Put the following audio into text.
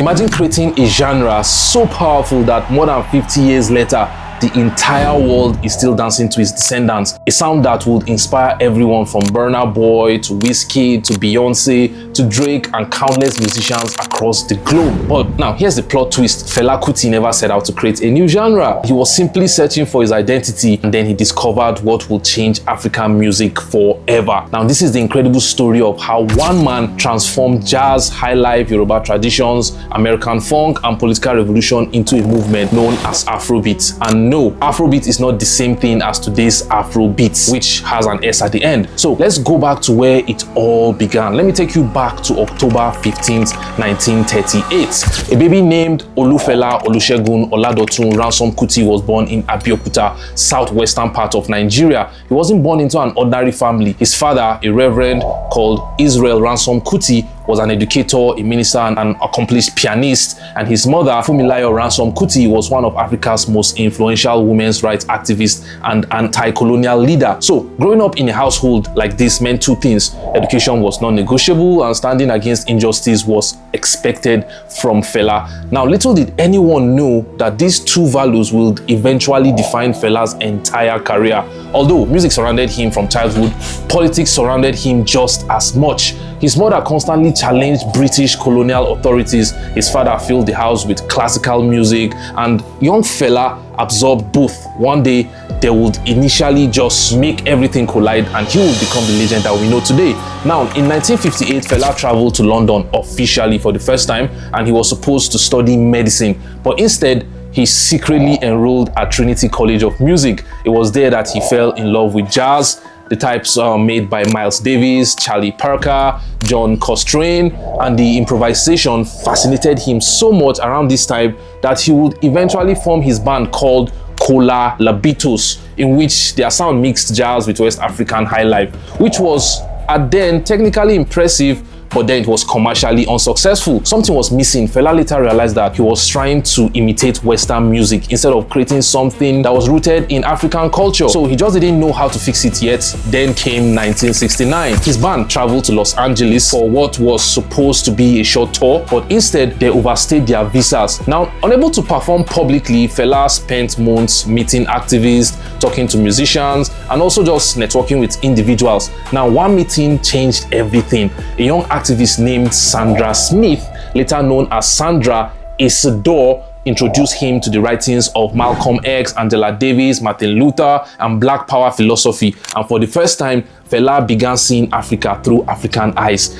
Imagine creating a genre so powerful that more than 50 years later, the entire world is still dancing to his descendants. A sound that would inspire everyone from Burna Boy to Wizkid to Beyonce to Drake and countless musicians across the globe. But now here's the plot twist. Fela Kuti never set out to create a new genre. He was simply searching for his identity, and then he discovered what will change African music forever. Now this is the incredible story of how one man transformed jazz, high life, Yoruba traditions, American funk and political revolution into a movement known as Afrobeat. And no, Afrobeat is not the same thing as today's Afrobeat, which has an S at the end. So let's go back to where it all began. Let me take you back to October 15th, 1938. A baby named Olufela Olusegun Oladotun Ransom Kuti was born in Abeokuta, southwestern part of Nigeria. He wasn't born into an ordinary family. His father, a reverend called Israel Ransom Kuti, was an educator, a minister, and an accomplished pianist, and his mother, Fumilayo Ransom Kuti, was one of Africa's most influential women's rights activists and anti-colonial leader. So, growing up in a household like this meant two things. Education was non-negotiable, and standing against injustice was expected from Fela. Now, little did anyone know that these two values would eventually define Fela's entire career. Although music surrounded him from childhood, politics surrounded him just as much. His mother constantly challenged British colonial authorities. His father filled the house with classical music, and young Fela absorbed both. One day, they would initially just make everything collide, and he would become the legend that we know today. Now, in 1958, Fela traveled to London officially for the first time, and he was supposed to study medicine, but instead, he secretly enrolled at Trinity College of Music. It was there that he fell in love with jazz, the types made by Miles Davis, Charlie Parker, John Coltrane, and the improvisation fascinated him so much around this time that he would eventually form his band called Kola Labitos, in which their sound mixed jazz with West African high life, which was at then technically impressive, but then it was commercially unsuccessful. Something was missing. Fela later realized that he was trying to imitate Western music instead of creating something that was rooted in African culture. So he just didn't know how to fix it yet. Then came 1969. His band traveled to Los Angeles for what was supposed to be a short tour, but instead they overstayed their visas. Now, unable to perform publicly, Fela spent months meeting activists, talking to musicians, and also just networking with individuals. Now, one meeting changed everything. A young activist named Sandra Smith, later known as Sandra Isidore, introduced him to the writings of Malcolm X, Angela Davis, Martin Luther, and Black Power philosophy. And for the first time, Fela began seeing Africa through African eyes.